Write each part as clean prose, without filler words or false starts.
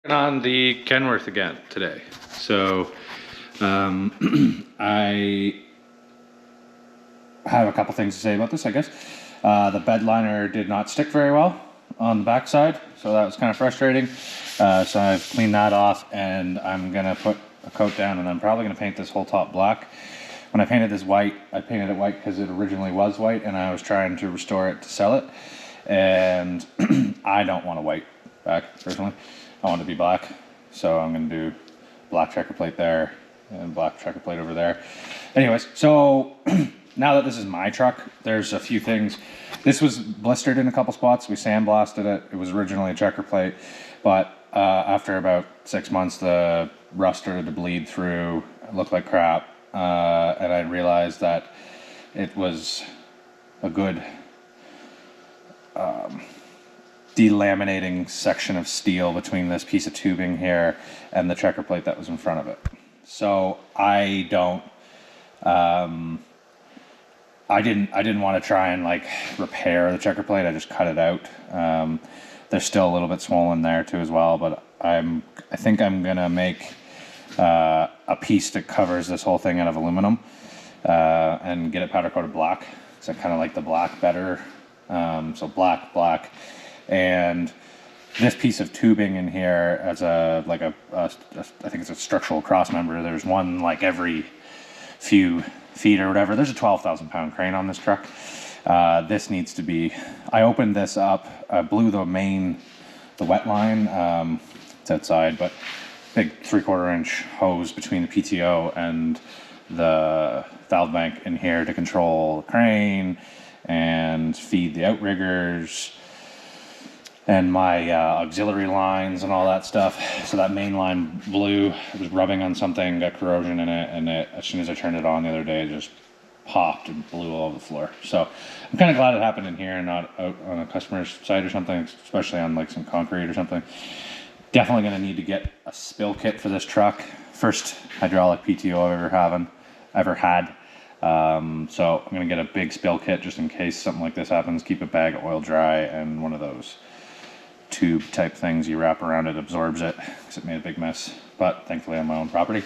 On the Kenworth again today. So I have a couple things to say about this, I guess. The bed liner did not stick very well on the backside, so that was kind of frustrating. So I've cleaned that off, and I'm gonna put a coat down, and I'm probably gonna paint this whole top black. When I painted this white, I painted it white because it originally was white, and I was trying to restore it to sell it. And I don't want a white back, personally. I want it to be black, so I'm going to do black checker plate there and black checker plate over there. Anyways, so now that this is my truck, there's a few things. This was blistered in a couple spots. We sandblasted it. It was originally a checker plate, but after about 6 months, the rust started to bleed through. It looked like crap, and I realized that it was a good delaminating section of steel between this piece of tubing here and the checker plate that was in front of it. So I didn't want to try and like repair the checker plate. I just cut it out. There's still a little bit swollen there too as well, but I think I'm gonna make a piece that covers this whole thing out of aluminum and get it powder coated black. So I kind of like the black better. So black. And this piece of tubing in here as I think it's a structural cross member. There's one like every few feet or whatever. There's a 12,000 pound crane on this truck. This needs to be, I opened this up, blew the wet line, it's outside, but big 3/4 inch hose between the PTO and the valve bank in here to control the crane and feed the outriggers and my auxiliary lines and all that stuff. So that main line blew. It was rubbing on something, got corrosion in it, and as soon as I turned it on the other day, it just popped and blew all over the floor. So I'm kind of glad it happened in here and not out on a customer's side or something, especially on like some concrete or something. Definitely going to need to get a spill kit for this truck. First hydraulic PTO I've ever had. So I'm going to get a big spill kit just in case something like this happens. Keep a bag of oil dry and one of those tube type things you wrap around it, absorbs it, because it made a big mess, but thankfully on my own property.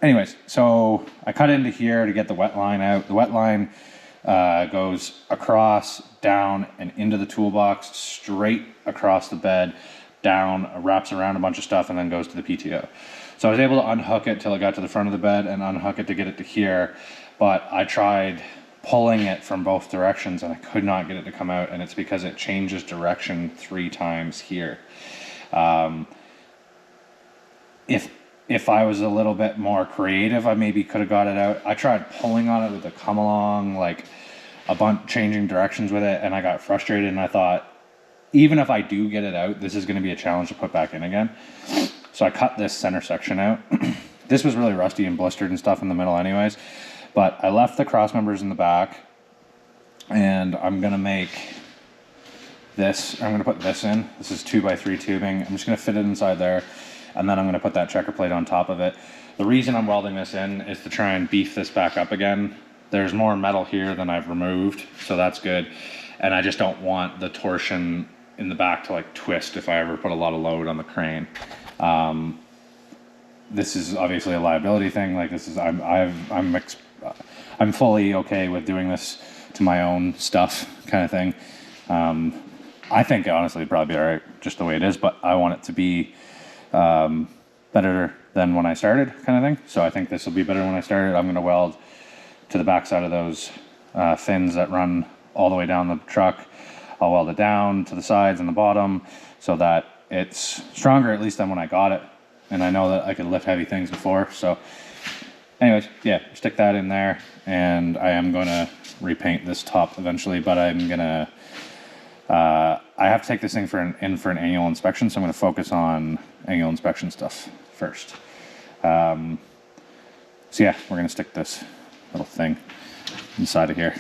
Anyways, so I cut into here to get the wet line out. The wet line goes across, down, and into the toolbox, straight across the bed, down, wraps around a bunch of stuff, and then goes to the PTO. So I was able to unhook it till it got to the front of the bed and unhook it to get it to here, but I tried pulling it from both directions and I could not get it to come out, and it's because it changes direction 3 times here. If I was a little bit more creative, I maybe could have got it out. I tried pulling on it with the come along, like a bunch, changing directions with it, and I got frustrated, and I thought, even if I do get it out, this is going to be a challenge to put back in again. So I cut this center section out. This was really rusty and blistered and stuff in the middle anyways, but I left the cross members in the back, and I'm going to make this, I'm going to put this in. This is 2x3 tubing. I'm just going to fit it inside there, and then I'm going to put that checker plate on top of it. The reason I'm welding this in is to try and beef this back up again. There's more metal here than I've removed, so that's good. And I just don't want the torsion in the back to like twist if I ever put a lot of load on the crane. This is obviously a liability thing. Like this is, I'm fully okay with doing this to my own stuff kind of thing. I think honestly it'd probably be all right just the way it is, but I want it to be better than when I started kind of thing. So I think this will be better when I started. I'm going to weld to the backside of those fins that run all the way down the truck. I'll weld it down to the sides and the bottom so that it's stronger at least than when I got it. And I know that I could lift heavy things before. So anyways, yeah, stick that in there. And I am going to repaint this top eventually, but I'm going to, I have to take this thing for an annual inspection. So I'm going to focus on annual inspection stuff first. So yeah, we're going to stick this little thing inside of here.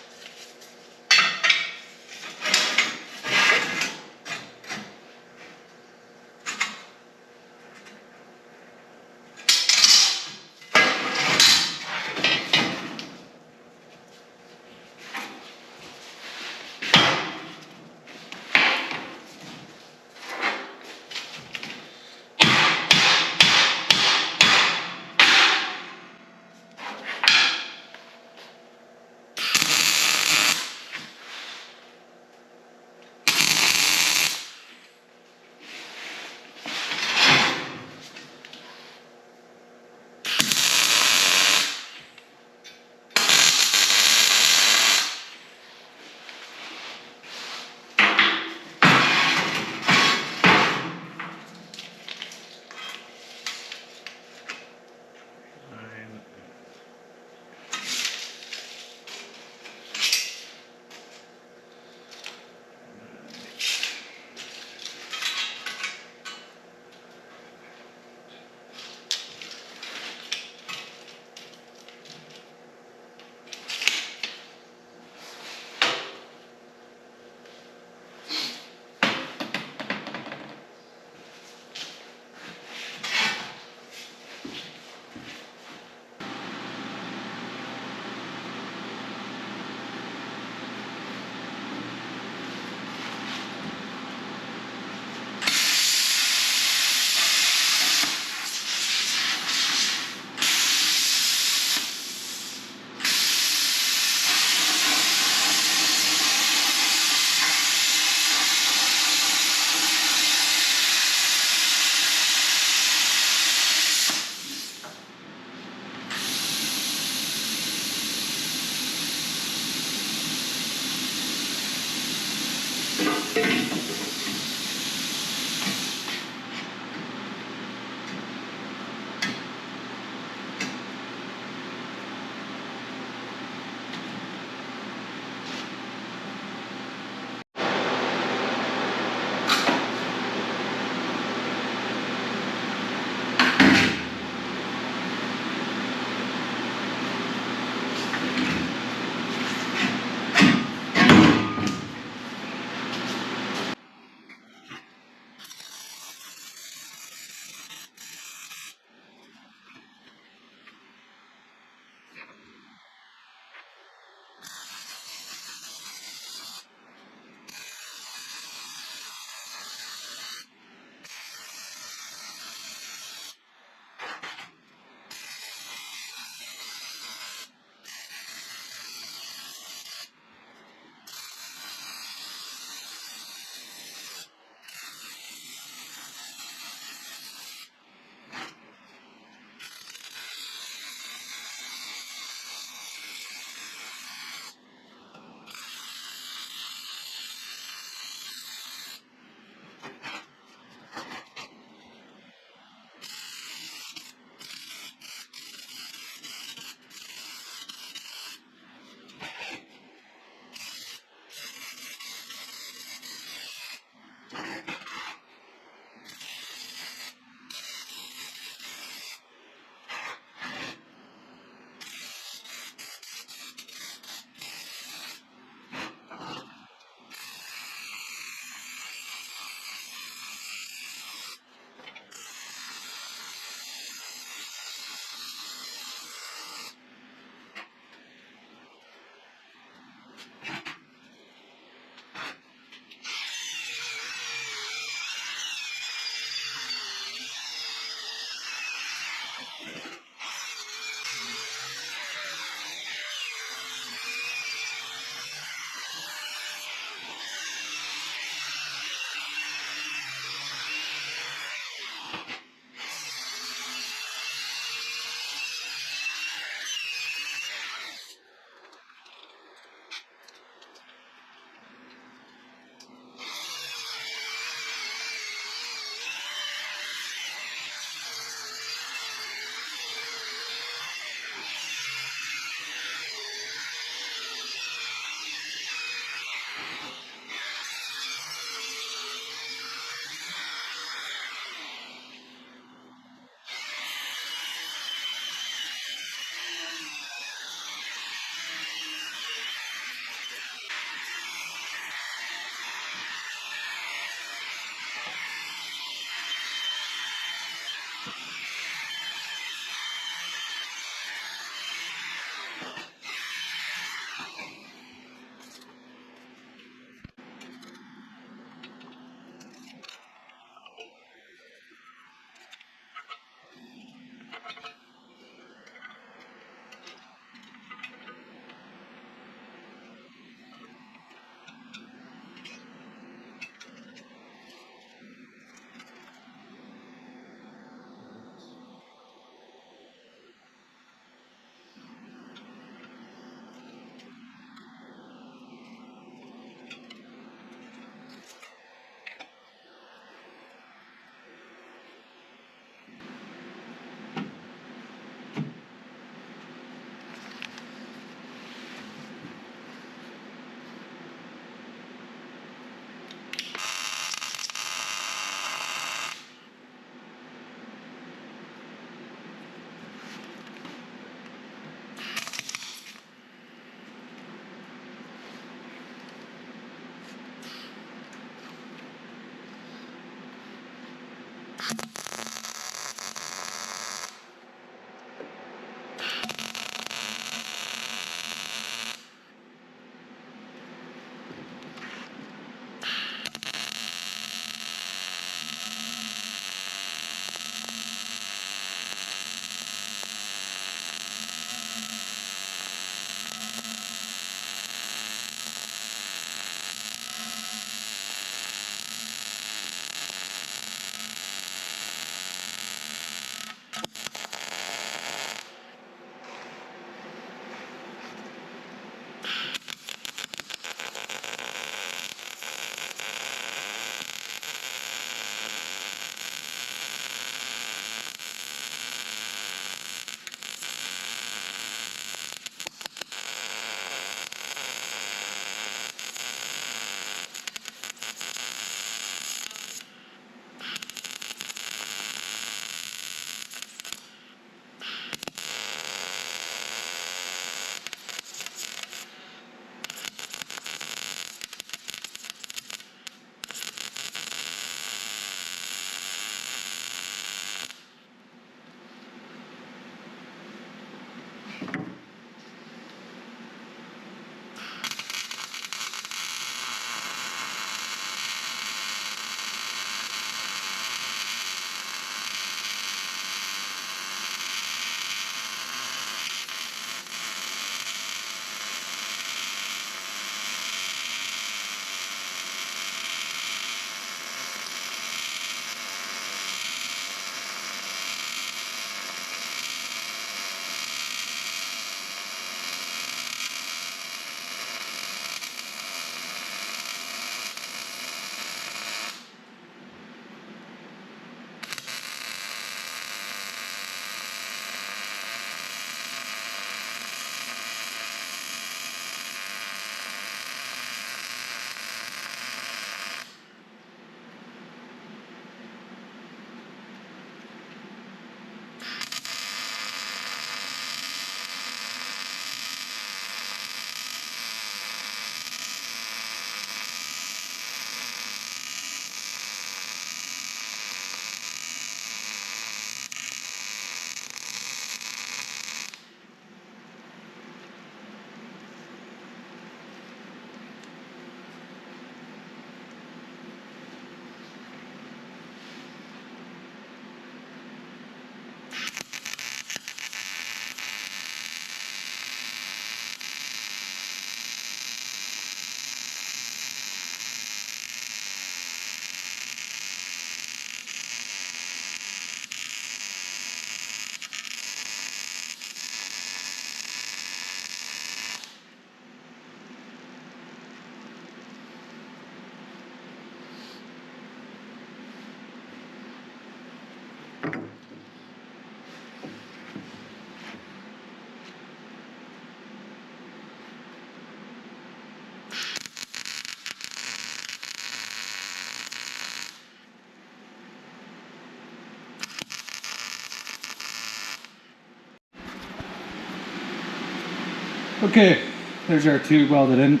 Okay, there's our tube welded in.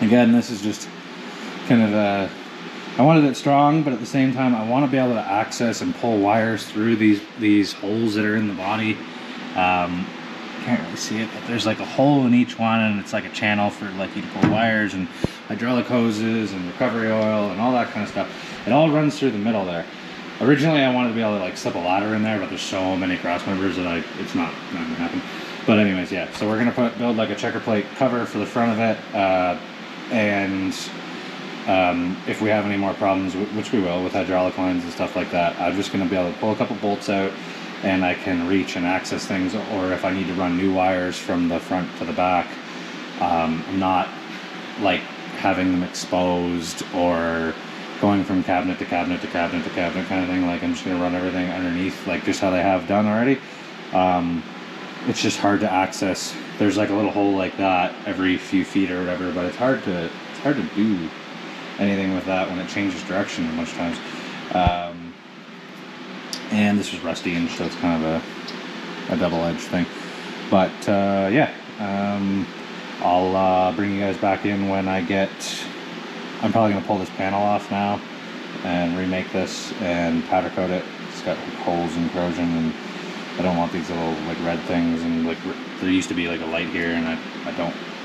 Again, this is just kind of a I wanted it strong, but at the same time, I want to be able to access and pull wires through these holes that are in the body. Can't really see it, but there's like a hole in each one, and it's like a channel for like you to pull wires and hydraulic hoses and recovery oil and all that kind of stuff. It all runs through the middle there. Originally, I wanted to be able to like slip a ladder in there, but there's so many cross members that it's not gonna happen. But anyways, yeah. So we're gonna build like a checker plate cover for the front of it, and if we have any more problems, which we will with hydraulic lines and stuff like that, I'm just gonna be able to pull a couple bolts out, and I can reach and access things. Or if I need to run new wires from the front to the back, I'm not like having them exposed or going from cabinet to cabinet to cabinet to cabinet kind of thing. Like I'm just gonna run everything underneath, like just how they have done already. It's just hard to access. There's like a little hole like that every few feet or whatever, but it's hard to do anything with that when it changes direction a bunch of times. And this was rusty, and so it's kind of a double-edged thing. But yeah, I'll bring you guys back in when I get. I'm probably gonna pull this panel off now and remake this and powder coat it. It's got like holes and corrosion, and I don't want these little like red things, and like there used to be like a light here, and I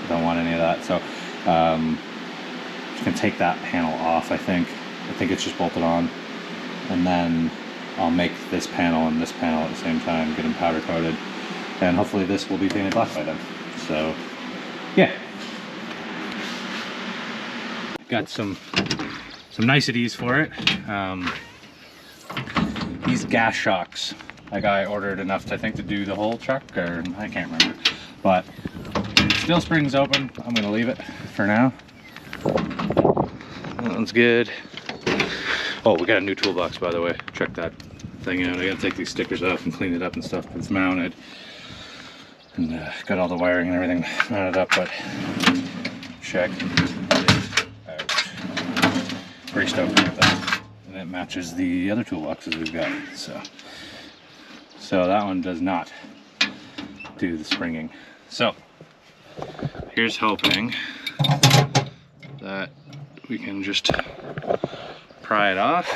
don't want any of that. So just gonna take that panel off. I think it's just bolted on, and then I'll make this panel and this panel at the same time, get them powder coated, and hopefully this will be painted black by then. So yeah, got some niceties for it. These gas shocks, a guy ordered enough, I think, to do the whole truck, or I can't remember, but steel spring's open. I'm gonna leave it for now. That one's good. Oh, we got a new toolbox, by the way. Check that thing out. I gotta take these stickers off and clean it up and stuff. It's mounted, and got all the wiring and everything mounted up, but check it out. Pretty stoked with that. And it matches the other toolboxes we've got. So that one does not do the springing. So here's hoping that we can just pry it off.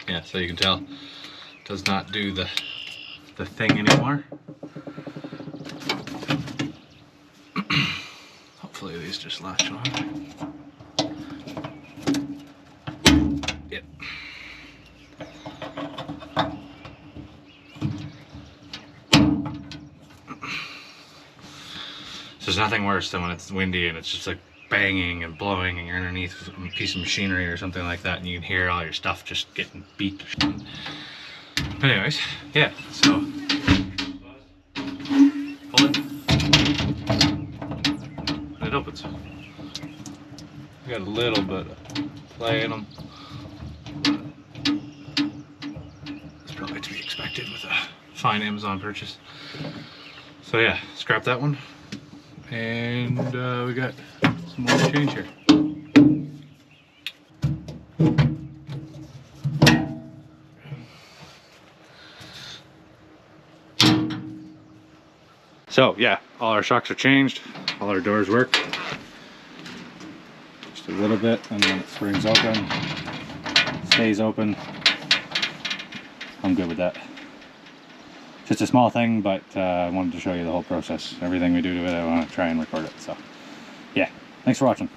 Yeah, so you can tell it does not do the thing anymore. Hopefully these just latch on. Yep. So there's nothing worse than when it's windy and it's just like banging and blowing, and you're underneath a piece of machinery or something like that, and you can hear all your stuff just getting beat. But anyways, yeah, so pull it, and it opens. We got a little bit of play in them. It's probably to be expected with a fine Amazon purchase. So yeah, scrap that one, and we got some more to change here. So yeah, all our shocks are changed, all our doors work. Just a little bit, and then it springs open, stays open. I'm good with that. Just a small thing, but I wanted to show you the whole process. Everything we do to it, I want to try and record it. So yeah, thanks for watching.